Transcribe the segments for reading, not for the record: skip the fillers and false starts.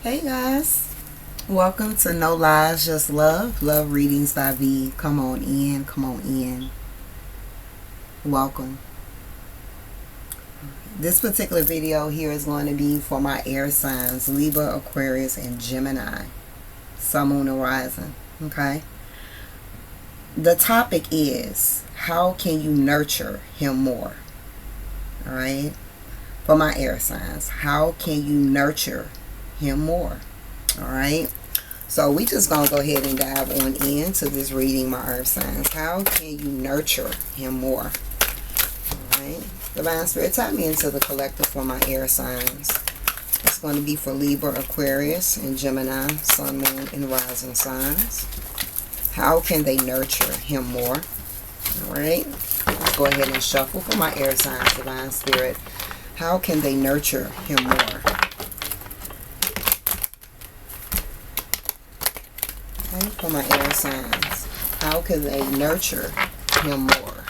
Hey guys, welcome to No Lies, Just Love. Love readings by V. Come on in, come on in. Welcome. This particular video here is going to be for my air signs, Libra, Aquarius, and Gemini. Sun, Moon, and Rising. Okay? The topic is, how can you nurture him more? Alright? For my air signs, how can you nurture him more? Alright? So we just going to go ahead and dive on into this reading, my earth signs. How can you nurture him more? Alright? Divine Spirit, tap me into the collective for my air signs. It's going to be for Libra, Aquarius, and Gemini, Sun, Moon, and Rising signs. How can they nurture him more? Alright? Let's go ahead and shuffle for my air signs, Divine Spirit. How can they nurture him more? Okay, for my air signs, how can they nurture him more?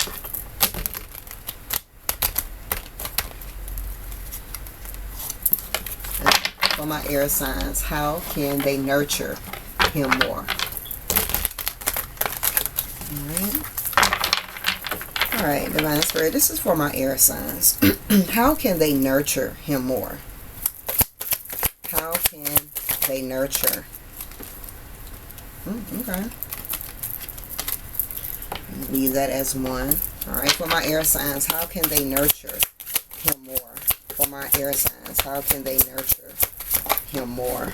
For my air signs, how can they nurture him more? Alright, Divine Spirit, this is for my air signs. How can they nurture him more? How can they nurture? Okay. Leave that as one. Alright, for my air signs, how can they nurture him more? For my air signs, how can they nurture him more?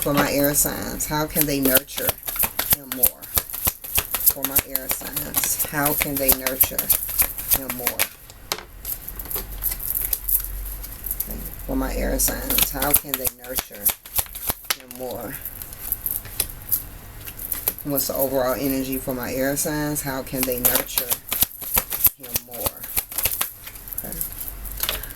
For my air signs, how can they nurture him more? For my air signs, how can they nurture him more? For my air signs, how can they nurture him more? What's the overall energy for my air signs? How can they nurture him more? Okay.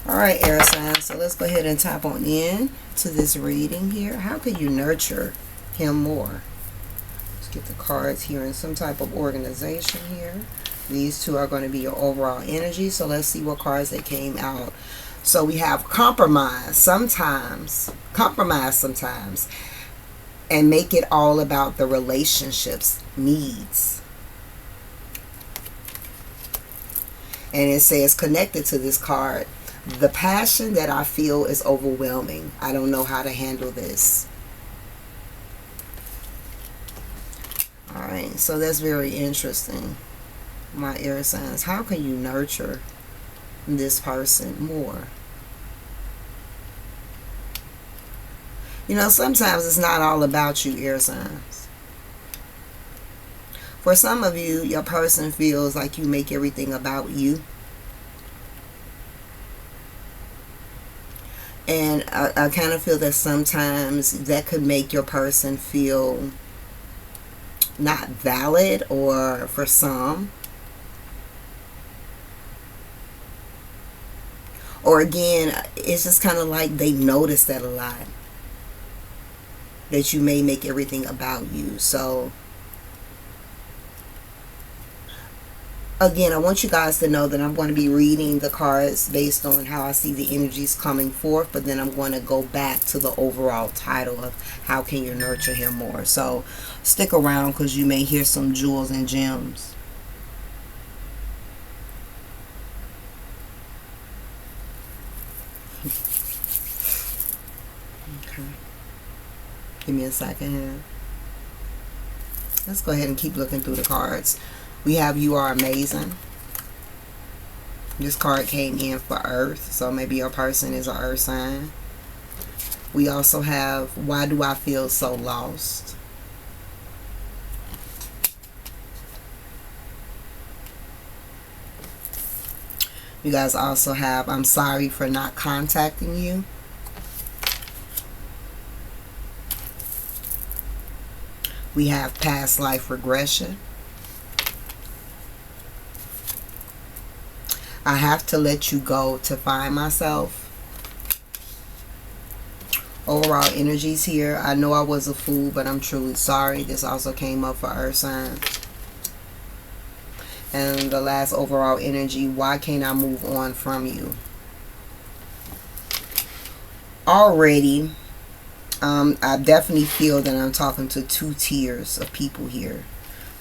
Alright, air signs, so let's go ahead and tap on in to this reading here. How can you nurture him more? Let's get the cards here in some type of organization here. These two are going to be your overall energy, so let's see what cards they came out. So we have compromise sometimes, and make it all about the relationship's needs. And it says, connected to this card, the passion that I feel is overwhelming. I don't know how to handle this. Alright, so that's very interesting. My air signs, how can you nurture this person more? You know, sometimes it's not all about you, air signs. For some of you, your person feels like you make everything about you. And I kind of feel that sometimes that could make your person feel not valid, or for some. Or again, it's just kind of like they notice that a lot. That you may make everything about you. So again, I want you guys to know that I'm going to be reading the cards based on how I see the energies coming forth, but then I'm going to go back to the overall title of how can you nurture him more. So stick around, because you may hear some jewels and gems. Okay. Give me a second here. Let's go ahead and keep looking through the cards. We have You Are Amazing. This card came in for Earth, so maybe your person is an Earth sign. We also have Why Do I Feel So Lost? You guys also have I'm Sorry for Not Contacting You. We have Past Life Regression. I Have to Let You Go to Find Myself. Overall energies here. I know I was a fool, but I'm truly sorry. This also came up for Earth signs. And the last overall energy, why can't I move on from you? Already, I definitely feel that I'm talking to two tiers of people here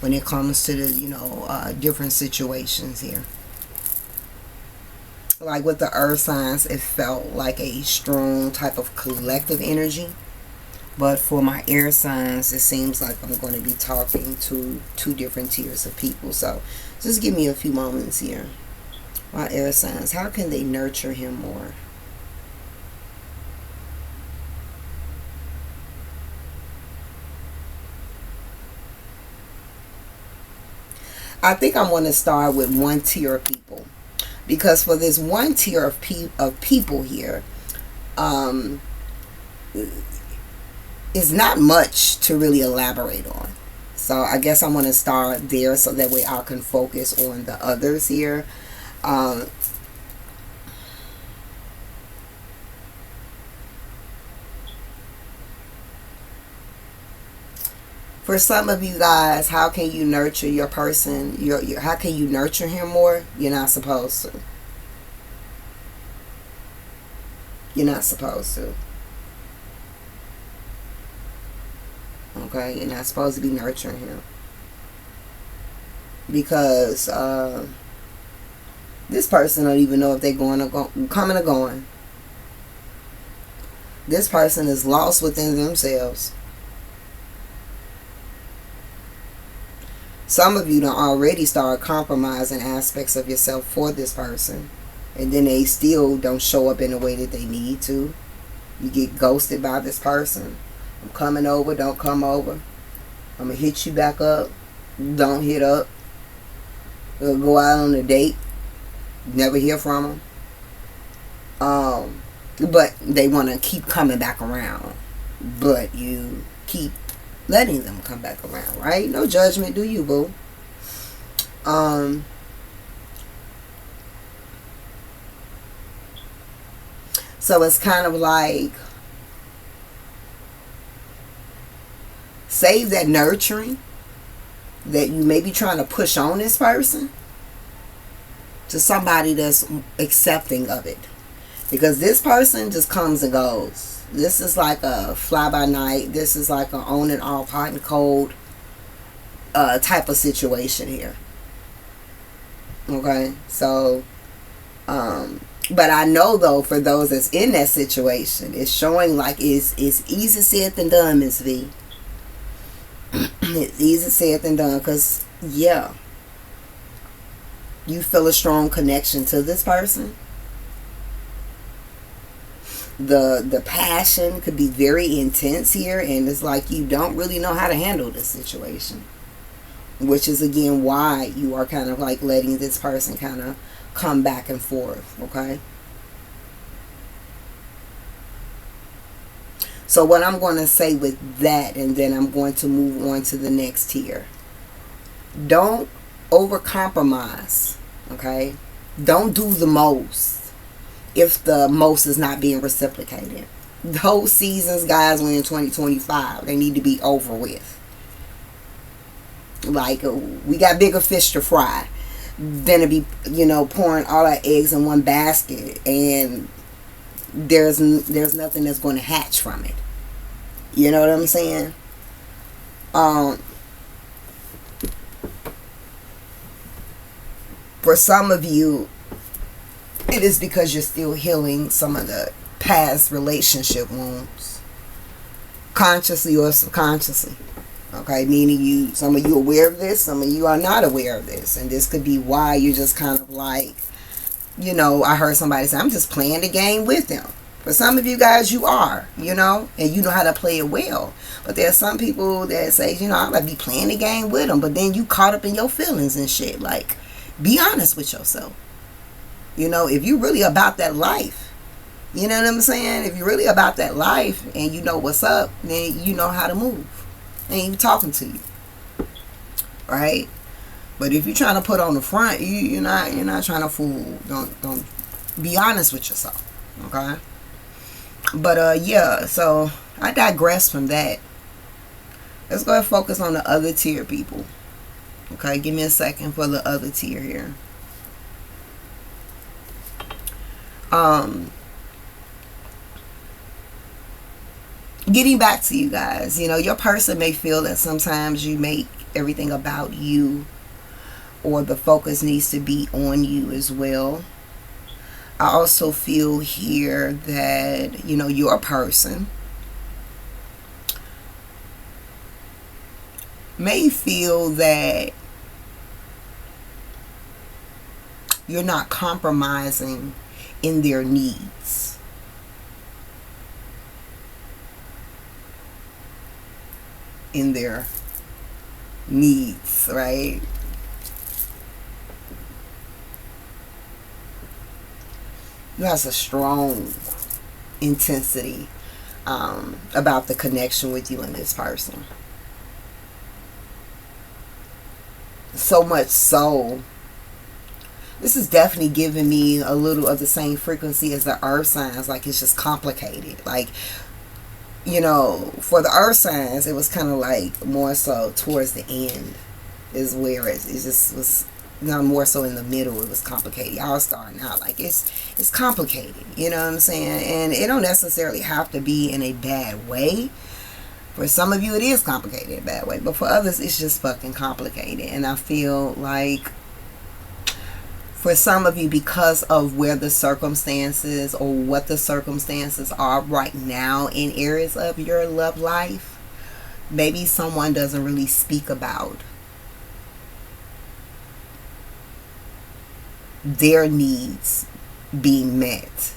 when it comes to the, different situations here. Like with the earth signs, it felt like a strong type of collective energy. But for my air signs, it seems like I'm going to be talking to two different tiers of people. So just give me a few moments here. My air signs, how can they nurture him more? I think I'm going to start with one tier of people. Because for this one tier of people here, it's not much to really elaborate on. So I guess I'm going to start there so that way I can focus on the others here. For some of you guys, how can you nurture your person? How can you nurture him more? You're not supposed to. You're not supposed to. Okay, you're not supposed to be nurturing him. Because this person don't even know if they're coming or going. This person is lost within themselves. Some of you don't already start compromising aspects of yourself for this person. And then they still don't show up in the way that they need to. You get ghosted by this person. I'm coming over, don't come over. I'm going to hit you back up, don't hit up. We'll go out on a date, never hear from them. But they want to keep coming back around. But you keep letting them come back around, right? No judgment, do you, boo? So it's kind of like, save that nurturing that you may be trying to push on this person to somebody that's accepting of it. Because this person just comes and goes. This is like a fly-by-night. This is like an on and off, hot and cold type of situation here. Okay? So, but I know, though, for those that's in that situation, it's showing like it's easier said than done, Miss V. It's easier said than done because, yeah, you feel a strong connection to this person. The passion could be very intense here, and it's like you don't really know how to handle this situation, which is again why you are kind of like letting this person kind of come back and forth. Okay, so what I'm going to say with that, and then I'm going to move on to the next tier. Don't over compromise. Okay, don't do the most if the most is not being reciprocated. Those seasons, guys, when in 2025, they need to be over with. Like, we got bigger fish to fry than to be, pouring all our eggs in one basket, and there's nothing that's going to hatch from it. You know what I'm saying? For some of you, it is because you're still healing some of the past relationship wounds, consciously or subconsciously. Okay, meaning some of you are aware of this, some of you are not aware of this, and this could be why you're just kind of like, I heard somebody say, I'm just playing the game with them. For some of you guys, you are, and you know how to play it well. But there's some people that say, I'm going to be playing the game with them, but then you caught up in your feelings and shit. Like, be honest with yourself. If you're really about that life, you know what I'm saying? If you're really about that life and you know what's up, then you know how to move. Ain't even talking to you. Right? But if you're trying to put on the front, you're not trying to fool. Don't be honest with yourself. Okay? But yeah, so I digress from that. Let's go ahead and focus on the other tier people. Okay, give me a second for the other tier here. Getting back to you guys, your person may feel that sometimes you make everything about you, or the focus needs to be on you as well. I also feel here that, your person may feel that you're not compromising in their needs. In their needs, right? That's a strong intensity about the connection with you and this person. So much so, this is definitely giving me a little of the same frequency as the earth signs. Like, it's just complicated. Like, for the earth signs, it was kind of like more so towards the end is where it just was. Not more so in the middle. It was complicated. Y'all starting out like it's complicated. You know what I'm saying? And it don't necessarily have to be in a bad way. For some of you, it is complicated in a bad way, but for others, it's just fucking complicated. And I feel like for some of you, because of where the circumstances or what the circumstances are right now in areas of your love life, maybe someone doesn't really speak about their needs being met.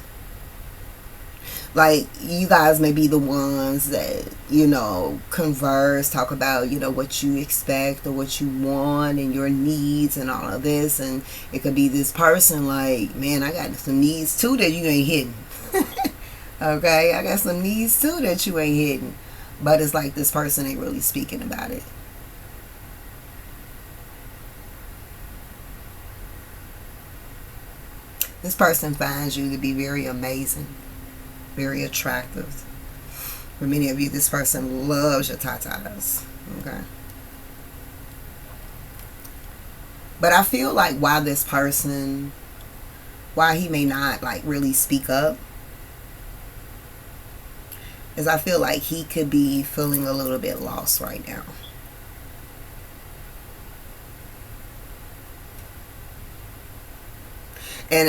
Like, you guys may be the ones that, converse, talk about, what you expect or what you want and your needs and all of this. And it could be this person like, man, I got some needs too that you ain't hitting. Okay, I got some needs too that you ain't hitting. But it's like this person ain't really speaking about it. This person finds you to be very amazing, very attractive. For many of you, this person loves your tatas. Okay. But I feel like why he may not like really speak up, is I feel like he could be feeling a little bit lost right now. And,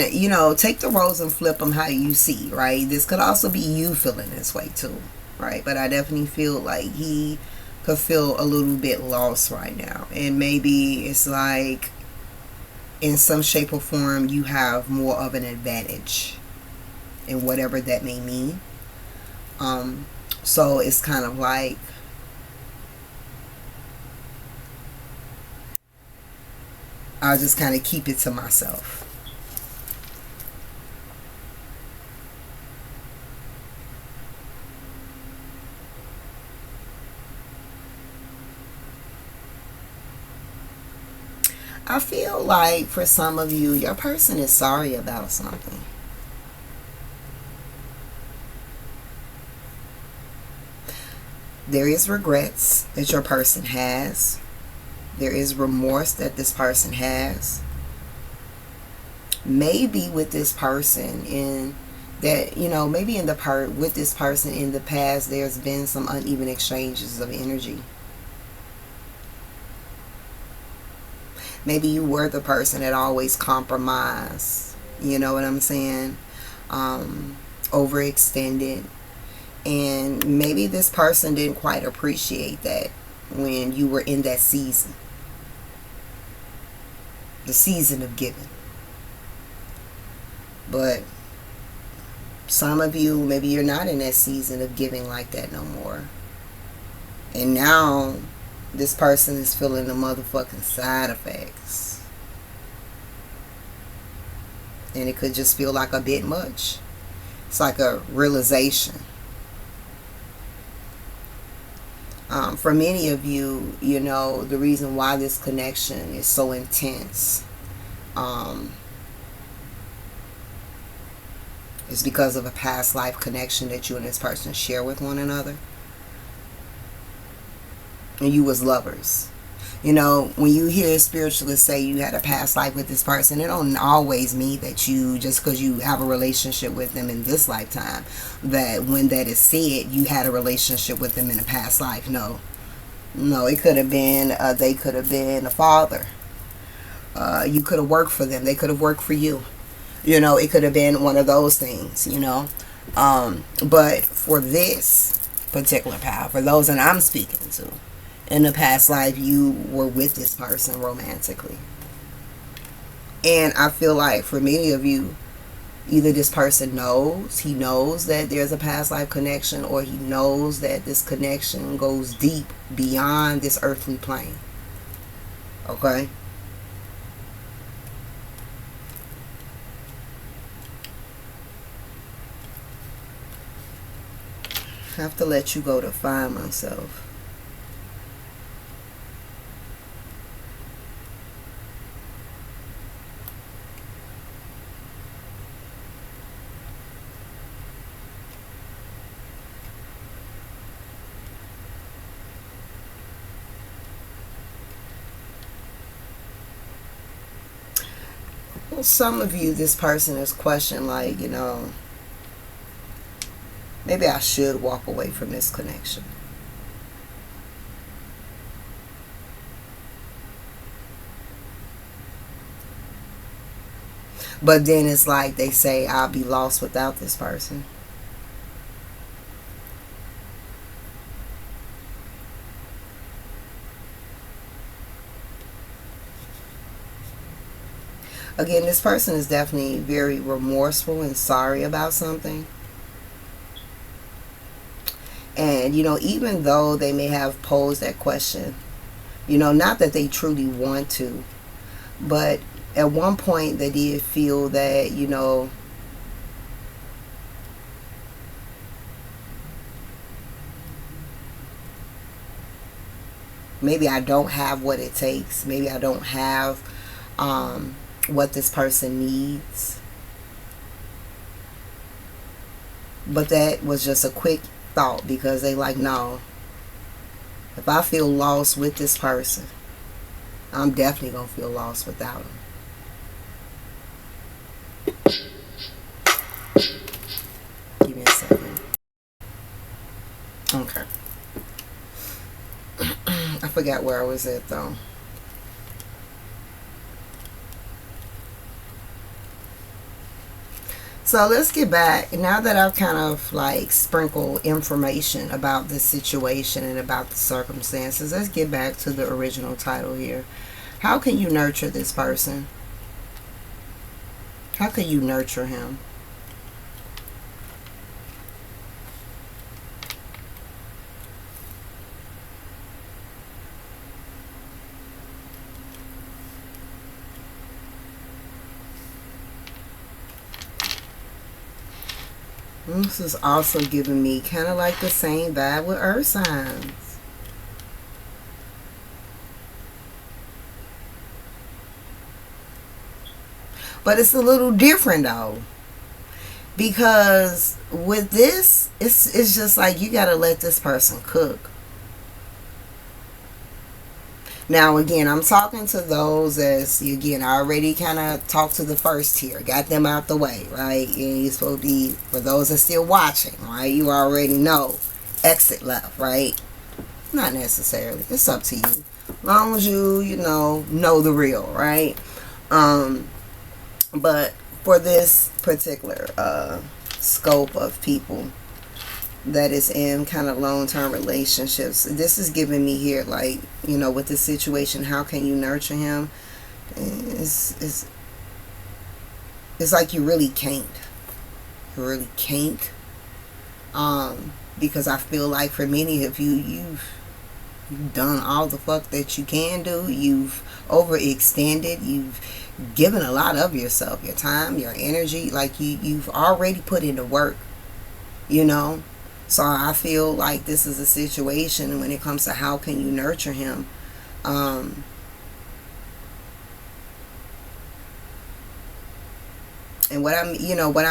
take the roles and flip them how you see, right? This could also be you feeling this way too, right? But I definitely feel like he could feel a little bit lost right now. And maybe it's like in some shape or form you have more of an advantage in whatever that may mean. So it's kind of like I'll just kind of keep it to myself. I feel like for some of you, your person is sorry about something. There is regrets that your person has. There is remorse that this person has. Maybe with this person in that, maybe in the part with this person in the past, there's been some uneven exchanges of energy. Maybe you were the person that always compromised. You know what I'm saying? Overextended. And maybe this person didn't quite appreciate that when you were in that season. The season of giving. But some of you, maybe you're not in that season of giving like that no more. And now this person is feeling the motherfucking side effects. And it could just feel like a bit much. It's like a realization. For many of you, the reason why this connection is so intense is because of a past life connection that you and this person share with one another. And you was lovers. You know, when you hear spiritualists say you had a past life with this person, it don't always mean that you, just because you have a relationship with them in this lifetime, that when that is said, you had a relationship with them in a past life. No. No, it could have been, they could have been a father. You could have worked for them. They could have worked for you. You know, it could have been one of those things, you know. But for this particular power, for those that I'm speaking to, in the past life, you were with this person romantically. And I feel like for many of you, either this person knows, he knows that there's a past life connection, or he knows that this connection goes deep beyond this earthly plane. Okay? I have to let you go to find myself. Some of you, this person is questioning, like, you know, maybe I should walk away from this connection. But then it's like they say, I'll be lost without this person. Again, this person is definitely very remorseful and sorry about something. And, you know, even though they may have posed that question, you know, not that they truly want to, but at one point they did feel that, you know, maybe I don't have what it takes. Maybe I don't have what this person needs. But that was just a quick thought, because they like, no, if I feel lost with this person, I'm definitely going to feel lost without him. Give me a second. Okay. I forgot where I was at though. So let's get back. Now that I've kind of like sprinkled information about this situation and about the circumstances, let's get back to the original title here. How can you nurture this person? How can you nurture him? This is also giving me kind of like the same vibe with earth signs. But it's a little different though. Because with this, it's just like you got to let this person cook. Now, again, I'm talking to those as, again, I already kind of talked to the first tier, got them out the way, right? And you're supposed to be, for those that are still watching, right? You already know exit left, right? Not necessarily. It's up to you. As long as you know the real, right? But for this particular scope of people that is in kind of long-term relationships, this is giving me here, like, you know, with this situation, how can you nurture him? It's like you really can't. You really can't. Because I feel like for many of you, you've done all the fuck that you can do. You've overextended. You've given a lot of yourself, your time, your energy. Like you've already put into work, you know. So I feel like this is a situation when it comes to how can you nurture him. And what I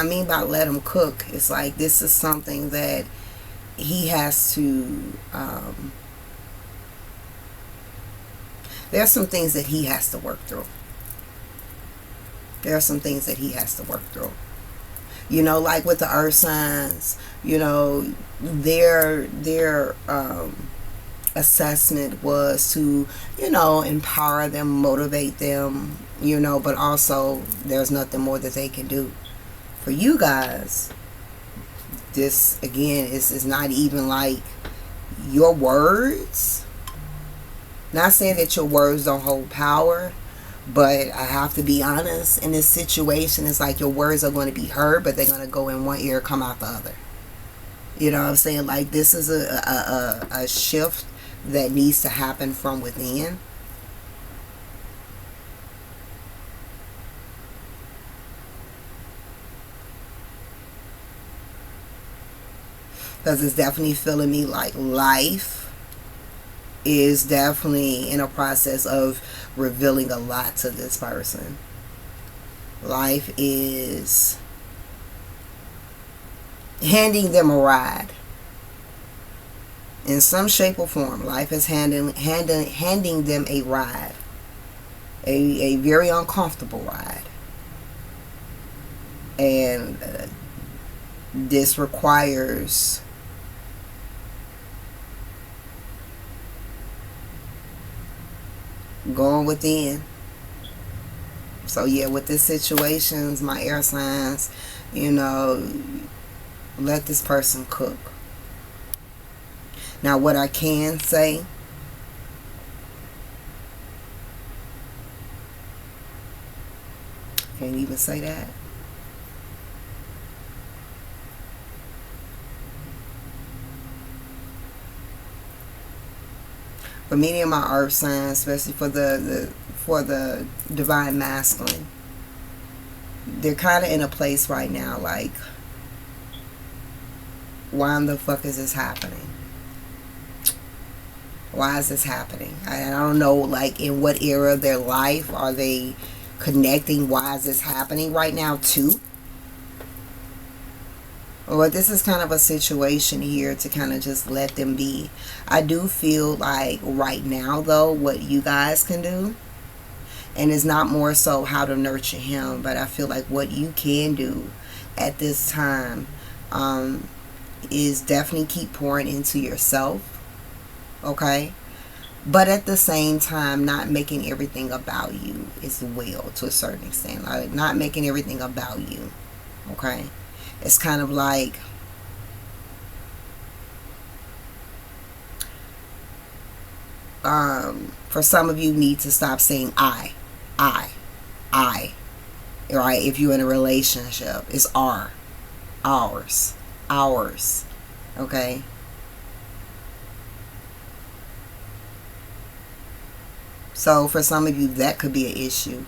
mean by let him cook is like this is something that he has to There's some things that he has to work through. There are some things that he has to work through. You know, like with the earth signs, you know, their assessment was to, you know, empower them, motivate them, you know, but also there's nothing more that they can do. For you guys, this again is not even like your words. Not saying that your words don't hold power, but I have to be honest, in this situation, it's like your words are going to be heard, but they're going to go in one ear, come out the other. You know what I'm saying? Like, this is a shift that needs to happen from within. Because it's definitely feeling me like life is definitely in a process of revealing a lot to this person. Life is handing them a ride. In some shape or form, life is handing them a ride. A very uncomfortable ride. And this requires going within. So yeah, with this situations, my air signs, you know, let this person cook. Now what I can say, can't even say that. For many of my earth signs, especially for the divine masculine, they're kind of in a place right now like, why in the fuck is this happening? Why is this happening? I don't know, like, in what era of their life are they connecting why is this happening right now too? Or this is kind of a situation here to kind of just let them be. I do feel like right now, though, what you guys can do, and it's not more so how to nurture him, but I feel like what you can do at this time is definitely keep pouring into yourself, okay? But at the same time, not making everything about you as well, to a certain extent. Like, not making everything about you, okay? It's kind of like, for some of you need to stop saying I, right? If you're in a relationship, it's ours, okay? So for some of you, that could be an issue.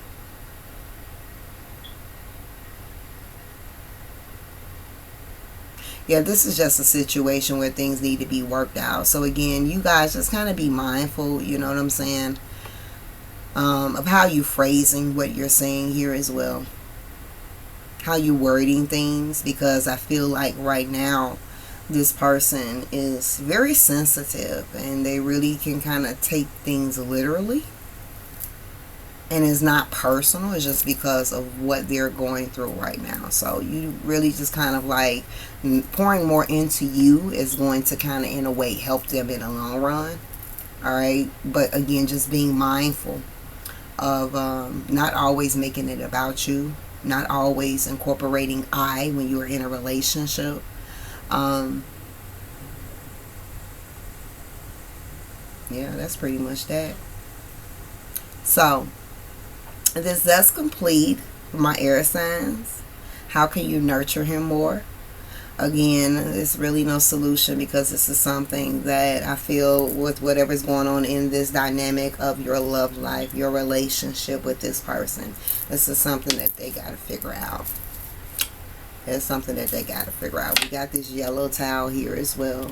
Yeah, this is just a situation where things need to be worked out. So again, you guys just kind of be mindful, you know what I'm saying, of how you phrasing what you're saying here as well. How you wording things, because I feel like right now this person is very sensitive and they really can kind of take things literally. And it's not personal, it's just because of what they're going through right now. So you really just kind of like pouring more into you is going to kind of in a way help them in the long run. Alright, but again, just being mindful of not always making it about you, not always incorporating I when you're in a relationship. Yeah, that's pretty much that. So this does complete my air signs. How can you nurture him more? Again, there's really no solution, because this is something that I feel with whatever's going on in this dynamic of your love life, your relationship with this person, this is something that they got to figure out. It's something that they got to figure out. We got this yellow towel here as well.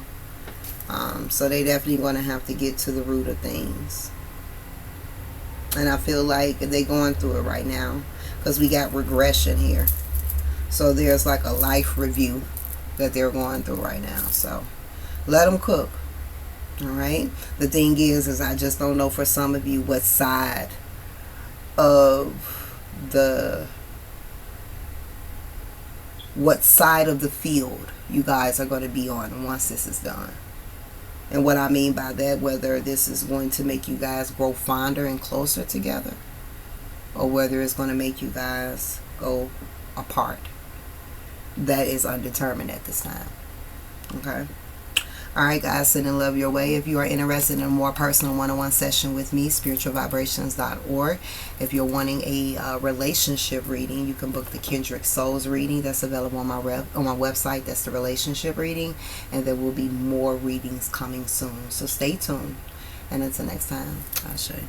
So they definitely going to have to get to the root of things. And I feel like they're going through it right now, because we got regression here. So there's like a life review that they're going through right now. So let them cook. All right. The thing is I just don't know for some of you what side of the field you guys are going to be on once this is done. And what I mean by that, whether this is going to make you guys grow fonder and closer together, or whether it's going to make you guys go apart. That is undetermined at this time. Okay. Alright guys, send and love your way. If you are interested in a more personal one-on-one session with me, spiritualvibrations.org. If you're wanting a relationship reading, you can book the Kendrick Souls reading that's available on my website. That's the relationship reading, and there will be more readings coming soon. So stay tuned. And until next time, I'll show you.